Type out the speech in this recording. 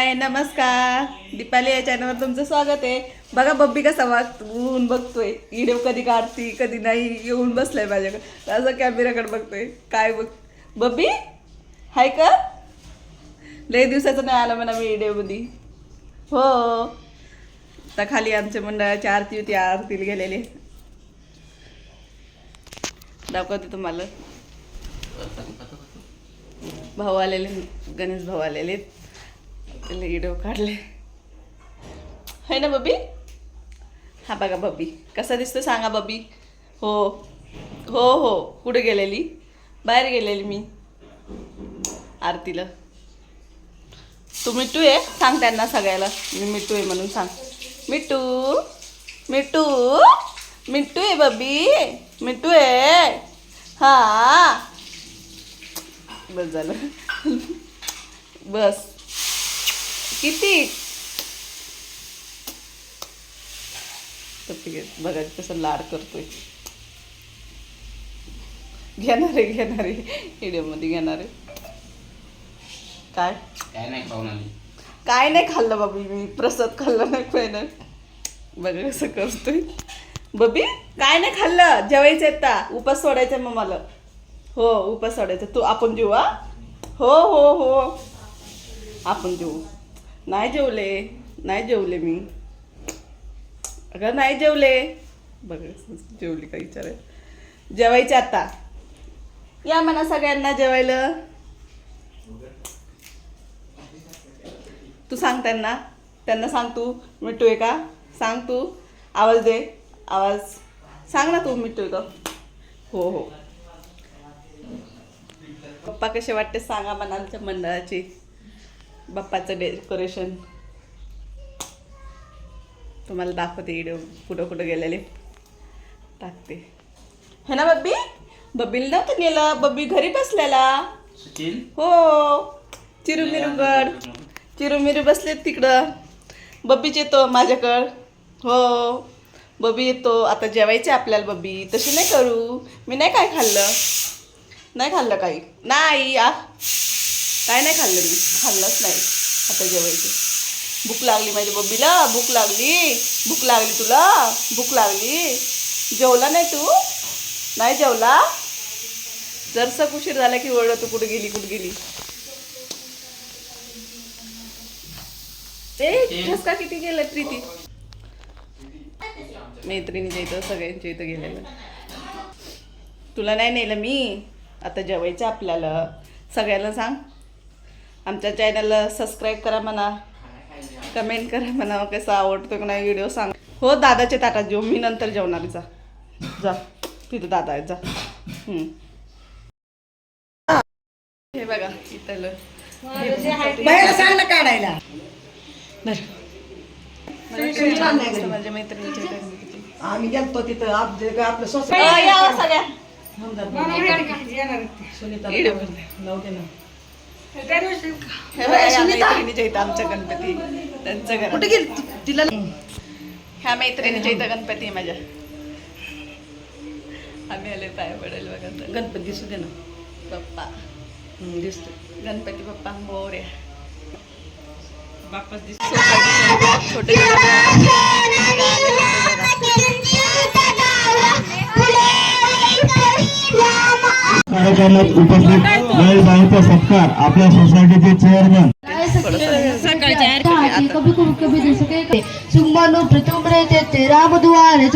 हाय नमस्कार, दीपाली या चॅनलवर तुमचं स्वागत आहे. बघा बब्बी कसा वागून बघतोय, व्हिडिओ कधी काढती कधी नाही, येऊन बसलाय माझ्याकडे असं कॅमेराकडे बघतोय. काय बघ बब्बी, हाय का? लय दिवसाचं नाही आला म्हणा मी व्हिडिओमध्ये. हो, आता खाली आमच्या मंडळाची आरती होती, आरतीला गेलेले. दाखवते तुम्हाला. भाऊ आलेले, गणेश भाऊ आलेले, व्हिडिओ काढले. है ना बब्बी? हा बघा बब्बी कसा दिसतो सांगा बब्बी. हो हो हो, कुठे गेलेली? बाहेर गेलेली मी आरतीला. तू मिट्टू आहे सांग त्यांना सगळ्याला, मी मिट्टू आहे म्हणून सांग. मिट्टू मिट्टू मिट्टू आहे बब्बी, मिट्टू आहे. हा बस झालं. बस किती बघा कसं लाड करतोय. घेणारे व्हिडिओमध्ये घेणारे. काय काय नाही खाऊन आली. काय नाही खाल्लं बाबी मी, प्रसाद खाल्ला नाही पहिलं. बघा कसं करतोय बबी. काय नाही खाल्लं, जेवायचं आता, उपास सोडायचा मग मला. हो उपास सोडायचा. तू आपण जेवू. हा हो हो हो आपण जेवू. नाही जेवले मी. अगं नाही जेवले. बघा जेवली का विचाराय. जेवायचे आता, या म्हणा सगळ्यांना जेवायला. तू सांग त्यांना सांग. तू मिठू आहे का सांग. तू आवाज दे, आवाज सांग ना. तू मिठू आहे का? हो हो. पप्पा कसे वाटते सांगा म्हणा. आमच्या मंडळाची बाप्पाचं डेकोरेशन तुम्हाला दाखवते. व्हिडिओ कुठं गेलेले टाकते. है ना बब्बी? बब्बीला नव्हतं नेलं, बब्बी घरी बसलेला. हो, चिरुमिरू बसलेत तिकडं. बब्बीच येतो माझ्याकडं. हो बब्बी येतो. आता जेवायचे आपल्याला बब्बी. तशी नाही करू. मी नाही काय खाल्लं, नाही खाल्लं काही नाही. काय नाही खाल्लं मी, खाल्लंच नाही. आता जेवायचं. भूक लागली माझ्या बब्बीला, भूक लागली तुला, भूक लागली. जेवला नाही तू? नाही जेवला? जरसा उशीर झाला की ओरडतो, कुठे गेली. ते ठसका किती गेलं प्रीती. मैत्रिणीच्या इथं सगळ्यांच्या इथं गेलेलं. तुला नाही नेलं मी. आता जेवायचं आपल्याला. सगळ्यांना सांग, आमच्या चॅनलला सबस्क्राईब करा म्हणा, कमेंट करा म्हणा. कसं आवडतो की नाही व्हिडिओ सांग. हो दादाच्या ताटात जेव, मी नंतर जेवणार. जा तिथं दादा आहे, जा. हे बघा इथलं सांग ना काढायला. माझ्या मैत्रिणीच्या आम्ही गेलतो तिथं आपलं सगळ्या मैत्रिणीच्या इथं आमच्या गणपती. त्यांचं घर कुठे गेली तिला? ह्या मैत्रिणीच्या इथं गणपती आहे माझ्या. आम्ही आले पाय पडेल बघा. गणपती दिसू दे ना बाप्पा. दिसतो गणपती बाप्पा मोरया. बाप्पाच दिसतो. छोटे कार्यक्रमात उपस्थित महिलांचा सत्कार आपल्या सोसायटीचे चेअरमन कभी कभी जैसे सुमनो प्रचुम्बरे तेरा मधुआरे